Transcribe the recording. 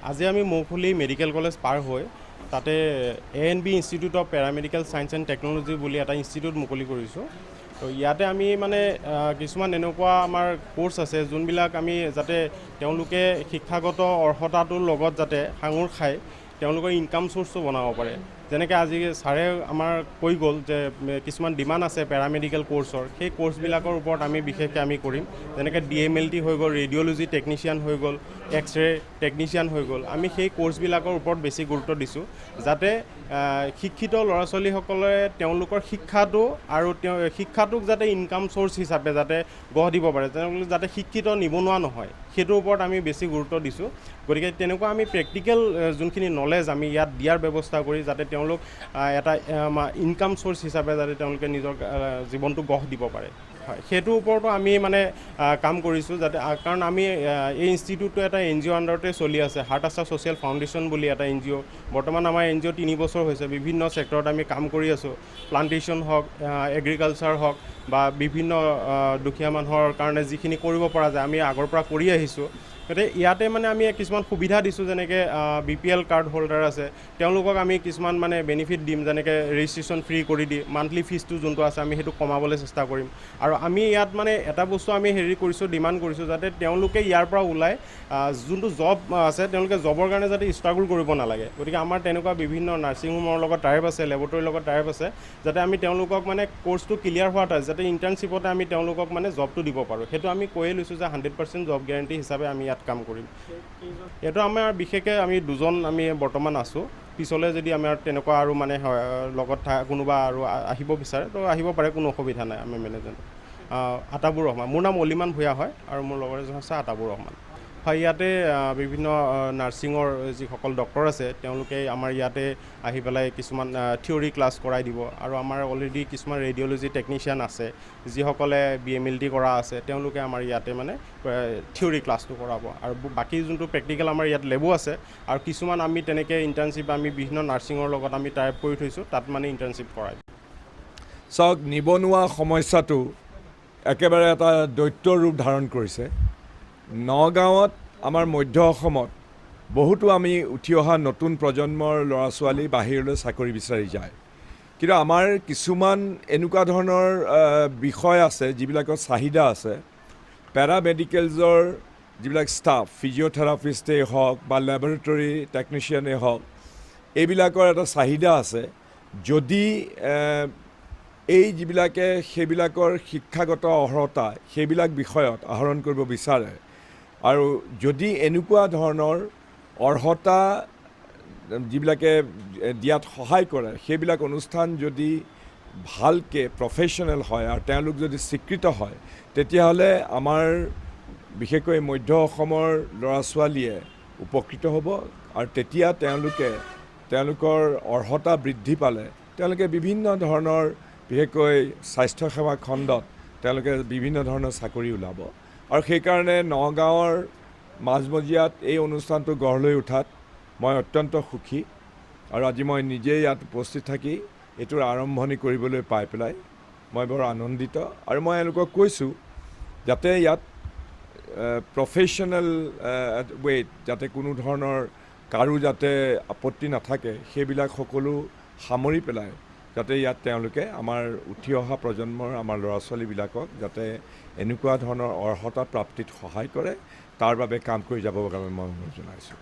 আজি আমি মৌফুলি medical college পাৰ হৈ তাতে ANB institute of paramedical science and technology বুলি এটা ইনষ্টিটিউট মুকলি কৰিছোঁ। তো ইয়াতে আমি মানে কিছুমান এনেকুৱা আমাৰ কোৰ্চ আছে যোনবিলাক আমি যাতে তেওঁলোকে শিক্ষাগত অৰ্হতাটোৰ লগত যাতে সাঙুৰ খায় তেওঁলোকৰ ইনকাম চ'ৰ্চটো বনাব পাৰে। যেনেকৈ আজি ছাৰে আমাৰ কৈ গ'ল যে কিছুমান ডিমাণ্ড আছে পেৰামেডিকেল কোৰ্চৰ, সেই কোৰ্চবিলাকৰ ওপৰত আমি বিশেষকৈ আমি কৰিম। যেনেকৈ DMLT হৈ গ'ল, ৰেডিঅ'লজি টেকনিচিয়ান হৈ গ'ল, এক্সৰে টেকনিচিয়ান হৈ গ'ল, আমি সেই কোৰ্চবিলাকৰ ওপৰত বেছি গুৰুত্ব দিছোঁ যাতে শিক্ষিত ল'ৰা ছোৱালীসকলে তেওঁলোকৰ শিক্ষাটো আৰু শিক্ষাটোক যাতে ইনকাম চ'ৰ্চ হিচাপে যাতে গঢ় দিব পাৰে, তেওঁলোকে যাতে শিক্ষিত নিবনুৱা নহয়, সেইটোৰ ওপৰত আমি বেছি গুৰুত্ব দিছোঁ। গতিকে তেনেকুৱা আমি প্ৰেক্টিকেল যোনখিনি নলেজ আমি ইয়াত দিয়াৰ ব্যৱস্থা কৰি যাতে তেওঁলোক এটা ইনকাম চ'ৰ্চ হিচাপে যাতে তেওঁলোকে নিজৰ জীৱনটো গঢ় দিব পাৰে, হয়, সেইটোৰ ওপৰতো আমি মানে কাম কৰিছোঁ যাতে, কাৰণ আমি এই ইনষ্টিটিউটটো এটা NGO আণ্ডাৰতে চলি আছে, হাৰ্ট আছা ছ'চিয়েল ফাউণ্ডেশ্যন বুলি এটা NGO। বৰ্তমান আমাৰ NGO 3 বছৰ হৈছে, বিভিন্ন ছেক্টৰত আমি কাম কৰি আছোঁ, প্লান্টেশ্যন হওক, এগ্ৰিকালচাৰ হওক বা বিভিন্ন দুখীয়া মানুহৰ কাৰণে যিখিনি কৰিব পৰা যায় আমি আগৰ পৰা কৰি আহিছোঁ। গতিকে ইয়াতে মানে আমি কিছুমান সুবিধা দিছোঁ, যেনেকৈ BPL কাৰ্ড হোল্ডাৰ আছে তেওঁলোকক আমি কিছুমান মানে বেনিফিট দিম, যেনেকৈ ৰেজিষ্ট্ৰেশ্যন ফ্ৰী কৰি দি মান্থলি ফিজটো যোনটো আছে আমি সেইটো কমাবলৈ চেষ্টা কৰিম। আৰু আমি ইয়াত মানে এটা বস্তু আমি কৰিছোঁ, ডিমাণ্ড কৰিছোঁ যাতে তেওঁলোকে ইয়াৰ পৰা ওলাই যোনটো জব আছে তেওঁলোকে জবৰ কাৰণে যাতে ষ্ট্ৰাগল কৰিব নালাগে। গতিকে আমাৰ তেনেকুৱা বিভিন্ন নাৰ্ছিং হোমৰ লগত টাইপ আছে, লেবৰেটৰীৰ লগত টাইপ আছে, যাতে আমি তেওঁলোকক মানে কোৰ্চটো ক্লিয়াৰ হোৱাত যাতে ইণ্টাৰ্ণশ্বিপতে আমি তেওঁলোকক মানে জবটো দিব পাৰোঁ। সেইটো আমি কৈয়ে লৈছোঁ যে 100% জব গেৰাণ্টি হিচাপে আমি ইয়াত কাম কৰিম। এইটো আমাৰ বিশেষকৈ আমি দুজন আমি বৰ্তমান আছোঁ। পিছলৈ যদি আমাৰ তেনেকুৱা আৰু মানে লগত কোনোবা আৰু আহিব বিচাৰে তো আহিব পাৰে, কোনো অসুবিধা নাই। আমি মেনেজমেণ্ট আতাবুৰ ৰহমান, মোৰ নাম অলিমান ভূঞা হয় আৰু মোৰ লগৰ এজন আছে আতাবুৰ ৰহমান। হয়, ইয়াতে বিভিন্ন নাৰ্ছিঙৰ যিসকল ডক্টৰ আছে তেওঁলোকে আমাৰ ইয়াতে আহি পেলাই কিছুমান থিয়ৰী ক্লাছ কৰাই দিব। আৰু আমাৰ অলৰেডি কিছুমান ৰেডিঅ'লজি টেকনিচিয়ান আছে যিসকলে BMLT কৰা আছে, তেওঁলোকে আমাৰ ইয়াতে মানে থিয়ৰী ক্লাছটো কৰাব। আৰু বাকী যোনটো প্ৰেক্টিকেল আমাৰ ইয়াত লেবো আছে, আৰু কিছুমান আমি তেনেকৈ ইণ্টাৰ্ণশ্বিপ আমি বিভিন্ন নাৰ্ছিঙৰ লগত আমি টাইপ কৰি থৈছোঁ, তাত মানে ইণ্টাৰ্ণশ্বিপ কৰাই। চাওক, নিবনুৱা সমস্যাটো একেবাৰে এটা দৈত্য ৰূপ ধাৰণ কৰিছে। নগাঁৱত আমাৰ মধ্য অসমত বহুতো আমি উঠি অহা নতুন প্ৰজন্মৰ ল'ৰা ছোৱালী বাহিৰলৈ চাকৰি বিচাৰি যায়, কিন্তু আমাৰ কিছুমান এনেকুৱা ধৰণৰ বিষয় আছে যিবিলাকৰ চাহিদা আছে। পেৰামেডিকেলছৰ যিবিলাক ষ্টাফ, ফিজিঅ'থেৰাপিষ্টেই হওক বা লেবৰেটৰী টেকনিচিয়ানেই হওক, এইবিলাকৰ এটা চাহিদা আছে। যদি এই যিবিলাকে সেইবিলাকৰ শিক্ষাগত অৰ্হতা সেইবিলাক বিষয়ত আহৰণ কৰিব বিচাৰে, আৰু যদি এনেকুৱা ধৰণৰ অৰ্হতা যিবিলাকে দিয়াত সহায় কৰে সেইবিলাক অনুষ্ঠান যদি ভালকৈ প্ৰফেশ্যনেল হয় আৰু তেওঁলোক যদি স্বীকৃত হয়, তেতিয়াহ'লে আমাৰ বিশেষকৈ মধ্য অসমৰ ল'ৰা ছোৱালীয়ে উপকৃত হ'ব। আৰু তেতিয়া তেওঁলোকৰ অৰ্হতা বৃদ্ধি পালে তেওঁলোকে বিভিন্ন ধৰণৰ, বিশেষকৈ স্বাস্থ্যসেৱা খণ্ডত তেওঁলোকে বিভিন্ন ধৰণৰ চাকৰি ওলাব। আৰু সেইকাৰণে নগাঁৱৰ মাজমজিয়াত এই অনুষ্ঠানটো গঢ় লৈ উঠাত মই অত্যন্ত সুখী। আৰু আজি মই নিজেই ইয়াত উপস্থিত থাকি এইটোৰ আৰম্ভণি কৰিবলৈ পাই পেলাই মই বৰ আনন্দিত। আৰু মই এওঁলোকক কৈছোঁ যাতে ইয়াত প্ৰফেশ্যনেল ৱেত যাতে কোনো ধৰণৰ কাৰো যাতে আপত্তি নাথাকে, সেইবিলাক সকলো সামৰি পেলাই যাতে ইয়াত তেওঁলোকে আমাৰ উঠি অহা প্ৰজন্মৰ আমাৰ ল'ৰা ছোৱালীবিলাকক যাতে এনেকুৱা ধৰণৰ অৰ্হতা প্ৰাপ্তিত সহায় কৰে, তাৰ বাবে কাম কৰি যাবৰ বাবে মই অনুৰোধ জনাইছোঁ।